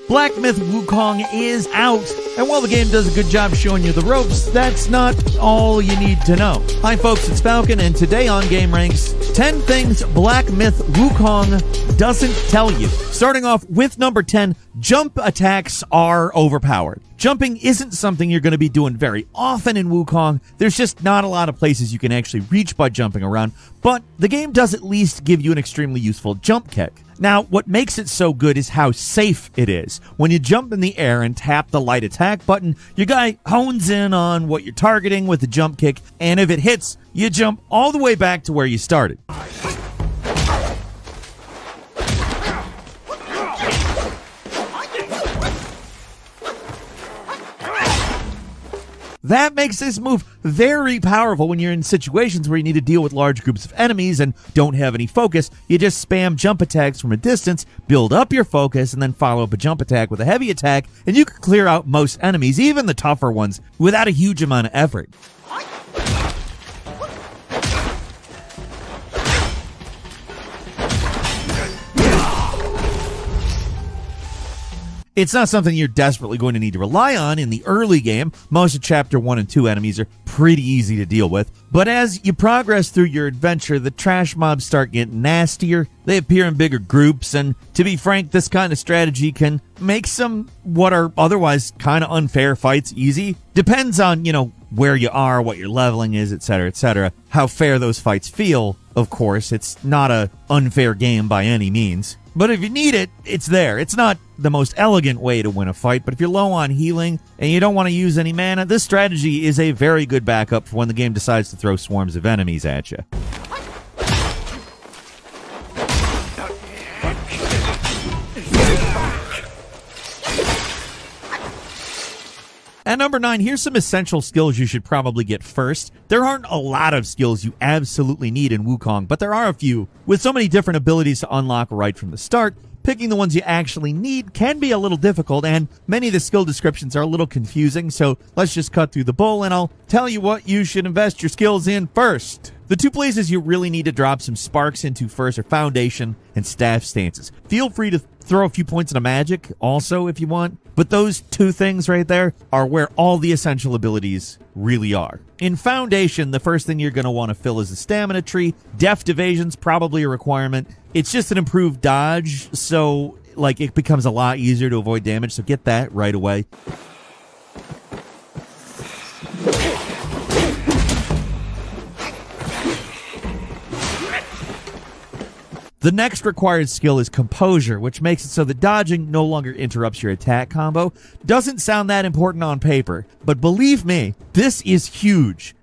Black Myth Wukong is out, and while the game does a good job showing you the ropes, that's not all you need to know. Hi folks, it's Falcon, and today on Game Ranks, 10 things Black Myth Wukong doesn't tell you. Starting off with number 10, jump attacks are overpowered. Jumping isn't something you're going to be doing very often in Wukong. There's just not a lot of places you can actually reach by jumping around, but the game does at least give you an extremely useful jump kick. Now, what makes it so good is how safe it is. When you jump in the air and tap the light attack button, your guy hones in on what you're targeting with the jump kick, and if it hits, you jump all the way back to where you started. That makes this move very powerful when you're in situations where you need to deal with large groups of enemies and don't have any focus. You just spam jump attacks from a distance, build up your focus, and then follow up a jump attack with a heavy attack, and you can clear out most enemies, even the tougher ones, without a huge amount of effort. It's not something you're desperately going to need to rely on in the early game. Most of Chapter 1 and 2 enemies are pretty easy to deal with. But as you progress through your adventure, the trash mobs start getting nastier. They appear in bigger groups, and to be frank, this kind of strategy can make some what are otherwise kind of unfair fights easy. Depends on, where you are, what your leveling is, etc., etc. How fair those fights feel, of course. It's not an unfair game by any means. But if you need it, it's there. It's not the most elegant way to win a fight, but if you're low on healing and you don't want to use any mana, this strategy is a very good backup for when the game decides to throw swarms of enemies at you. At number 9, here's some essential skills you should probably get first. There aren't a lot of skills you absolutely need in Wukong, but there are a few. With so many different abilities to unlock right from the start, picking the ones you actually need can be a little difficult, and many of the skill descriptions are a little confusing, so let's just cut through the bull and I'll tell you what you should invest your skills in first. The two places you really need to drop some sparks into first are Foundation and Staff Stances. Feel free to throw a few points into Magic also if you want, but those two things right there are where all the essential abilities really are. In Foundation, the first thing you're going to want to fill is the Stamina Tree. Deft Evasion's probably a requirement. It's just an improved dodge, so it becomes a lot easier to avoid damage, so get that right away. The next required skill is Composure, which makes it so that dodging no longer interrupts your attack combo. Doesn't sound that important on paper, but believe me, this is huge.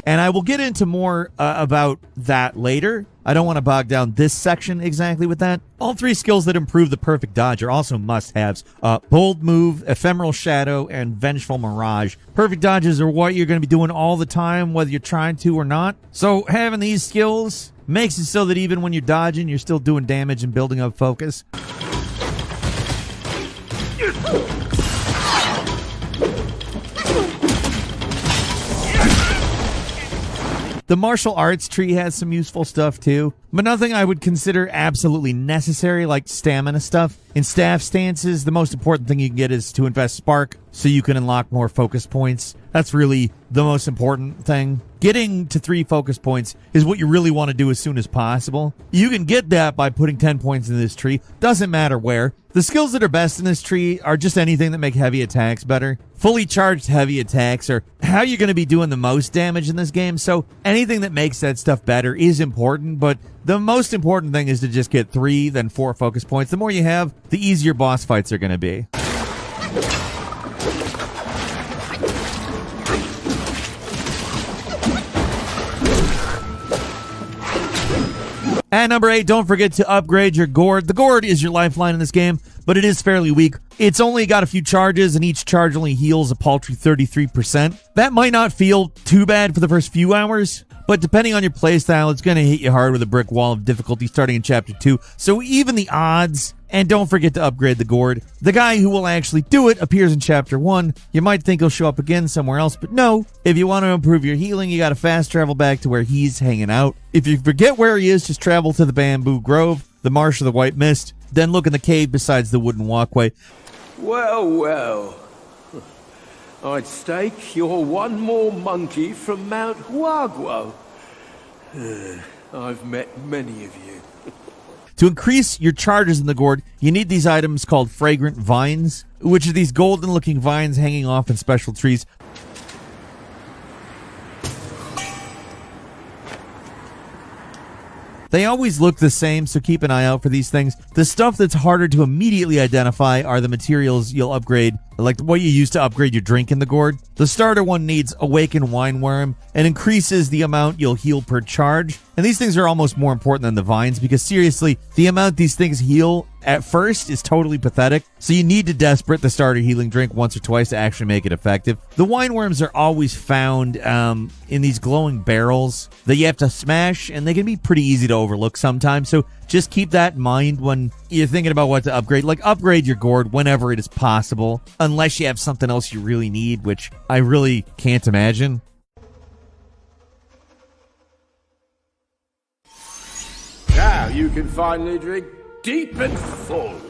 And I will get into more about that later. I don't want to bog down this section exactly with that. All three skills that improve the perfect dodge are also must-haves. Bold Move, Ephemeral Shadow, and Vengeful Mirage. Perfect dodges are what you're going to be doing all the time, whether you're trying to or not. So having these skills makes it so that even when you're dodging, you're still doing damage and building up focus. The martial arts tree has some useful stuff too, but nothing I would consider absolutely necessary like stamina stuff. In Staff Stances, the most important thing you can get is to invest Spark so you can unlock more focus points. That's really the most important thing. Getting to 3 focus points is what you really want to do as soon as possible. You can get that by putting 10 points in this tree. Doesn't matter where. The skills that are best in this tree are just anything that make heavy attacks better. Fully charged heavy attacks are how you're going to be doing the most damage in this game, so anything that makes that stuff better is important, but the most important thing is to just get 3, then 4 focus points. The more you have, the easier boss fights are going to be. At number 8, don't forget to upgrade your gourd. The gourd is your lifeline in this game. but it is fairly weak. It's only got a few charges, and each charge only heals a paltry 33%. That might not feel too bad for the first few hours, but depending on your playstyle, it's going to hit you hard with a brick wall of difficulty starting in Chapter 2. So even the odds, and don't forget to upgrade the gourd. The guy who will actually do it appears in Chapter 1. You might think he'll show up again somewhere else, but no. If you want to improve your healing, you got to fast travel back to where he's hanging out. If you forget where he is, just travel to the Bamboo Grove, the Marsh of the White Mist, then look in the cave besides the wooden walkway. Well, well. I'd stake you're one more monkey from Mount Huaguo. I've met many of you. To increase your charges in the gourd, you need these items called fragrant vines, which are these golden-looking vines hanging off in special trees. They always look the same, so keep an eye out for these things. The stuff that's harder to immediately identify are the materials you'll upgrade, like what you use to upgrade your drink in the gourd. The starter one needs Awakened Wineworm and increases the amount you'll heal per charge. And these things are almost more important than the vines because seriously, the amount these things heal at first is totally pathetic. So you need to desperate the starter healing drink once or twice to actually make it effective. The wineworms are always found in these glowing barrels that you have to smash, and they can be pretty easy to overlook sometimes. So just keep that in mind when you're thinking about what to upgrade. Like, upgrade your gourd whenever it is possible, unless you have something else you really need, which I really can't imagine. Now you can finally drink deep and full.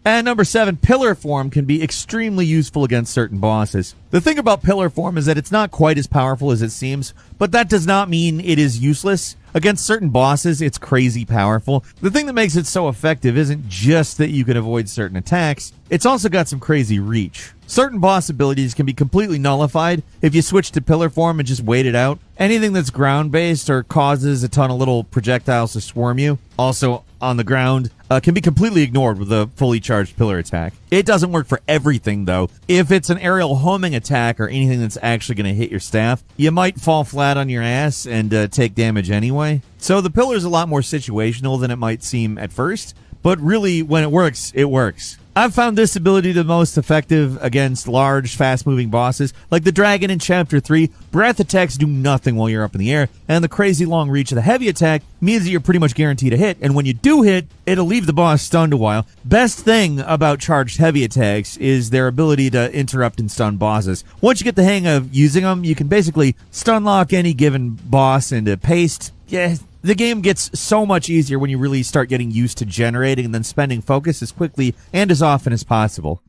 And number 7, Pillar Form can be extremely useful against certain bosses. The thing about Pillar Form is that it's not quite as powerful as it seems, but that does not mean it is useless. Against certain bosses, it's crazy powerful. The thing that makes it so effective isn't just that you can avoid certain attacks, it's also got some crazy reach. Certain boss abilities can be completely nullified if you switch to Pillar Form and just wait it out. Anything that's ground-based or causes a ton of little projectiles to swarm you, also on the ground, can be completely ignored with a fully charged pillar attack. It doesn't work for everything, though. If it's an aerial homing attack or anything that's actually going to hit your staff, you might fall flat on your ass and take damage anyway. So the pillar is a lot more situational than it might seem at first, but really, when it works, it works. I've found this ability the most effective against large, fast-moving bosses, like the dragon in Chapter 3. Breath attacks do nothing while you're up in the air, and the crazy long reach of the heavy attack means that you're pretty much guaranteed a hit, and when you do hit, it'll leave the boss stunned a while. Best thing about charged heavy attacks is their ability to interrupt and stun bosses. Once you get the hang of using them, you can basically stun lock any given boss into paste. Yeah, the game gets so much easier when you really start getting used to generating and then spending focus as quickly and as often as possible.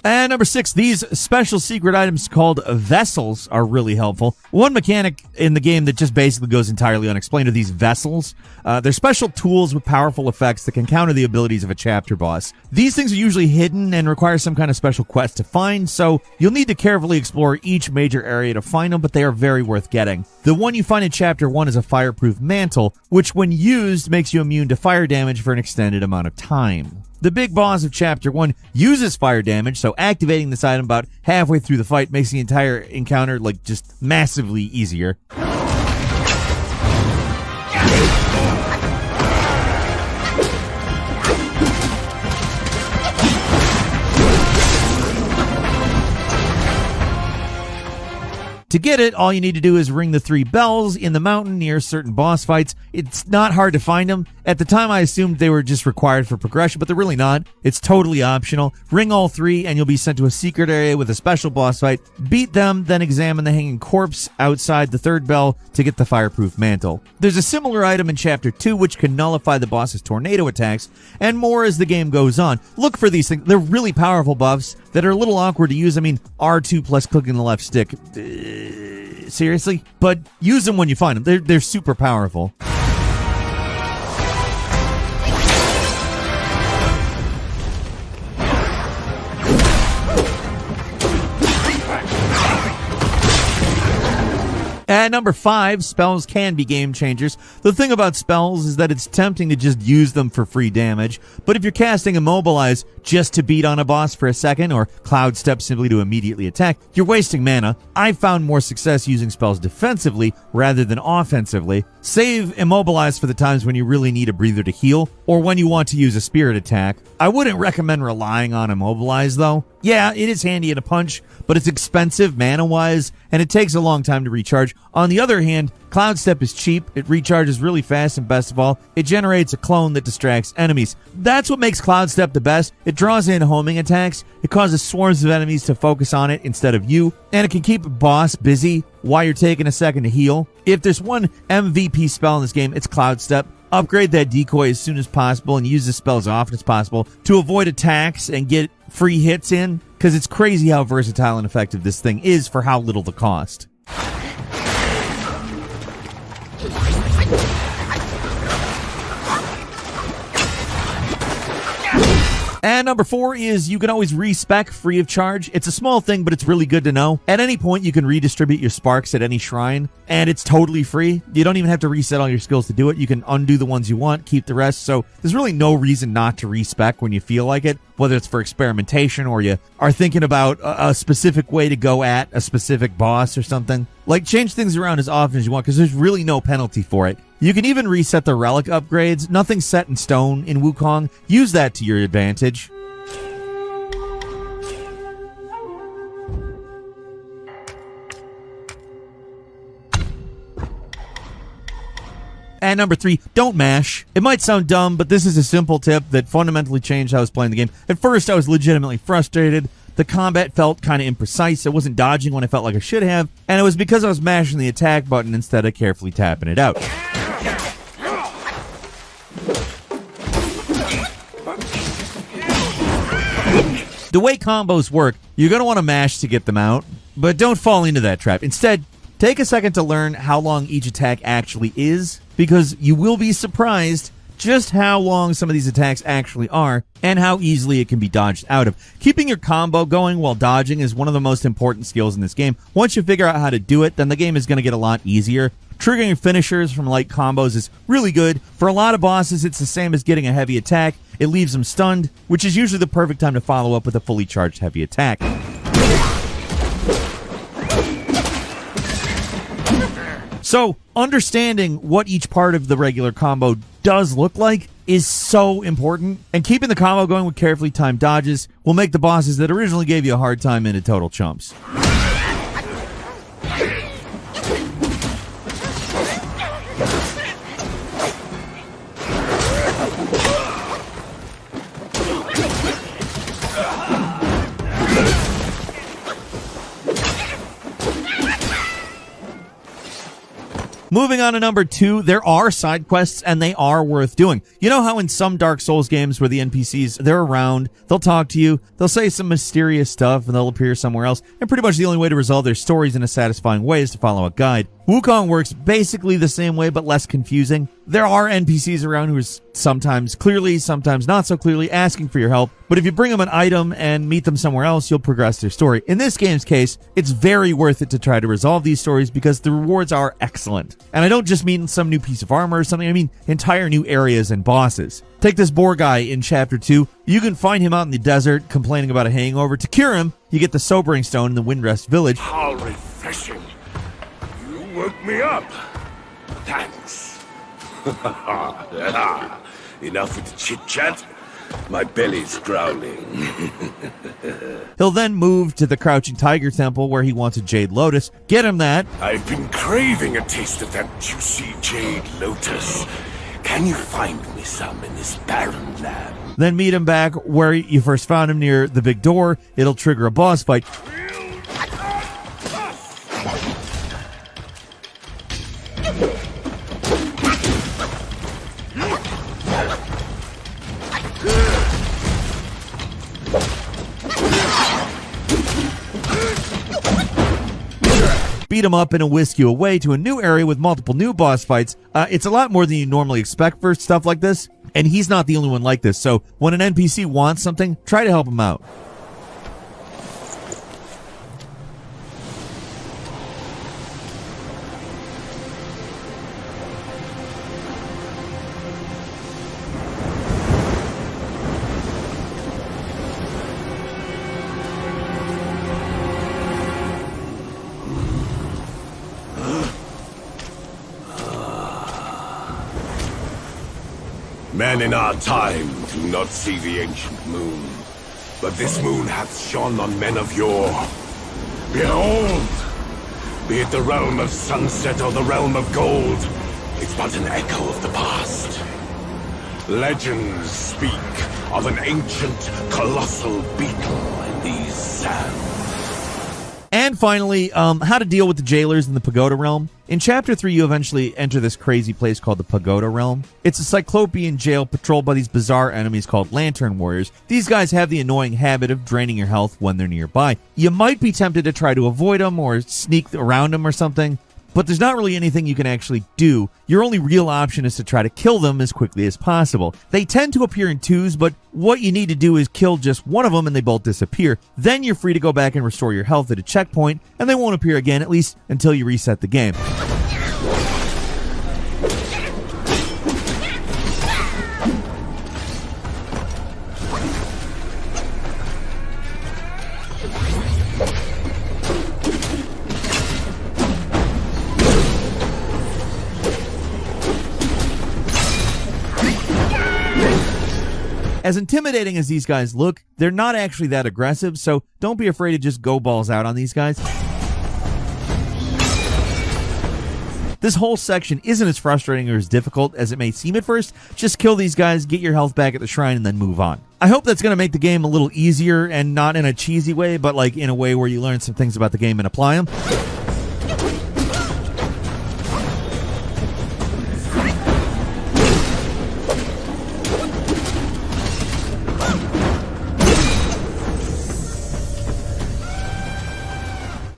And number 6, these special secret items called vessels are really helpful. One mechanic in the game that just basically goes entirely unexplained are these vessels. They're special tools with powerful effects that can counter the abilities of a chapter boss. These things are usually hidden and require some kind of special quest to find, so you'll need to carefully explore each major area to find them, but they are very worth getting. The one you find in Chapter 1 is a fireproof mantle, which when used makes you immune to fire damage for an extended amount of time. The big boss of Chapter 1 uses fire damage, so activating this item about halfway through the fight makes the entire encounter, just massively easier. To get it, all you need to do is ring the 3 bells in the mountain near certain boss fights. It's not hard to find them. At the time, I assumed they were just required for progression, but they're really not. It's totally optional. Ring all 3, and you'll be sent to a secret area with a special boss fight. Beat them, then examine the hanging corpse outside the 3rd bell to get the fireproof mantle. There's a similar item in Chapter 2 which can nullify the boss's tornado attacks, and more as the game goes on. Look for these things. They're really powerful buffs that are a little awkward to use. I mean, R2 plus clicking the left stick. Seriously? But use them when you find them. They're super powerful. At number 5, spells can be game changers. The thing about spells is that it's tempting to just use them for free damage, but if you're casting Immobilize just to beat on a boss for a second, or Cloud Step simply to immediately attack, you're wasting mana. I've found more success using spells defensively rather than offensively. Save Immobilize for the times when you really need a breather to heal, or when you want to use a spirit attack. I wouldn't recommend relying on Immobilize though. Yeah, it is handy in a punch, but it's expensive mana-wise, and it takes a long time to recharge. On the other hand, Cloud Step is cheap, it recharges really fast, and best of all, it generates a clone that distracts enemies. That's what makes Cloud Step the best. It draws in homing attacks, it causes swarms of enemies to focus on it instead of you, and it can keep a boss busy while you're taking a second to heal. If there's one MVP spell in this game, it's Cloud Step. Upgrade that decoy as soon as possible and use the spell as often as possible to avoid attacks and get free hits in, because it's crazy how versatile and effective this thing is for how little the cost. And number 4 is you can always respec free of charge. It's a small thing, but it's really good to know. At any point, you can redistribute your sparks at any shrine, and it's totally free. You don't even have to reset all your skills to do it. You can undo the ones you want, keep the rest. So there's really no reason not to respec when you feel like it, whether it's for experimentation or you are thinking about a specific way to go at a specific boss or something. Like, change things around as often as you want, because there's really no penalty for it. You can even reset the relic upgrades. Nothing's set in stone in Wukong. Use that to your advantage. And number 3, don't mash. It might sound dumb, but this is a simple tip that fundamentally changed how I was playing the game. At first, I was legitimately frustrated. The combat felt kind of imprecise. I wasn't dodging when I felt like I should have, and it was because I was mashing the attack button instead of carefully tapping it out. The way combos work, you're going to want to mash to get them out, but don't fall into that trap. Instead, take a second to learn how long each attack actually is, because you will be surprised just how long some of these attacks actually are and how easily it can be dodged out of. Keeping your combo going while dodging is one of the most important skills in this game. Once you figure out how to do it, then the game is going to get a lot easier. Triggering finishers from light combos is really good. For a lot of bosses, it's the same as getting a heavy attack. It leaves them stunned, which is usually the perfect time to follow up with a fully charged heavy attack. So, understanding what each part of the regular combo does look like is so important, and keeping the combo going with carefully timed dodges will make the bosses that originally gave you a hard time into total chumps. Moving on to number 2, there are side quests, and they are worth doing. You know how in some Dark Souls games where the NPCs, they're around, they'll talk to you, they'll say some mysterious stuff, and they'll appear somewhere else, and pretty much the only way to resolve their stories in a satisfying way is to follow a guide. Wukong works basically the same way, but less confusing. There are NPCs around who are sometimes clearly, sometimes not so clearly asking for your help, but if you bring them an item and meet them somewhere else, you'll progress their story. In this game's case, it's very worth it to try to resolve these stories because the rewards are excellent. And I don't just mean some new piece of armor or something, I mean entire new areas and bosses. Take this boar guy in Chapter 2. You can find him out in the desert complaining about a hangover. To cure him, you get the Sobering Stone in the Windrest village. How refreshing. You woke me up. Thanks. Enough with the chit-chat. My belly's growling. He'll then move to the Crouching Tiger Temple where he wants a Jade Lotus. Get him that. I've been craving a taste of that juicy Jade Lotus. Can you find me some in this barren land? Then meet him back where you first found him near the big door. It'll trigger a boss fight. Beat him up and whisk you away to a new area with multiple new boss fights. It's a lot more than you normally expect for stuff like this, and he's not the only one like this, so when an NPC wants something, try to help him out. Men in our time do not see the ancient moon, but this moon hath shone on men of yore. Behold! Be it the realm of sunset or the realm of gold, it's but an echo of the past. Legends speak of an ancient, colossal beetle in these sands. And finally, how to deal with the jailers in the Pagoda Realm. In Chapter 3, you eventually enter this crazy place called the Pagoda Realm. It's a cyclopean jail patrolled by these bizarre enemies called Lantern Warriors. These guys have the annoying habit of draining your health when they're nearby. You might be tempted to try to avoid them or sneak around them or something, but there's not really anything you can actually do. Your only real option is to try to kill them as quickly as possible. They tend to appear in twos, but what you need to do is kill just one of them and they both disappear. Then you're free to go back and restore your health at a checkpoint, and they won't appear again, at least until you reset the game. As intimidating as these guys look, they're not actually that aggressive, so don't be afraid to just go balls out on these guys. This whole section isn't as frustrating or as difficult as it may seem at first. Just kill these guys, get your health back at the shrine, and then move on. I hope that's going to make the game a little easier, and not in a cheesy way, but like in a way where you learn some things about the game and apply them.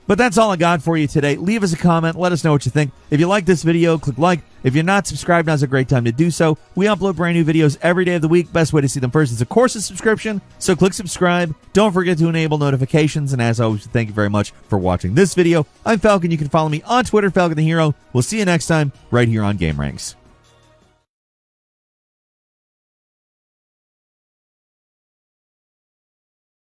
But that's all I got for you today. Leave us a comment. Let us know what you think. If you like this video, click like. If you're not subscribed, now's a great time to do so. We upload brand new videos every day of the week. Best way to see them first is, of course, a subscription. So click subscribe. Don't forget to enable notifications. And as always, thank you very much for watching this video. I'm Falcon. You can follow me on Twitter, Falcon the Hero. We'll see you next time right here on Game Ranks.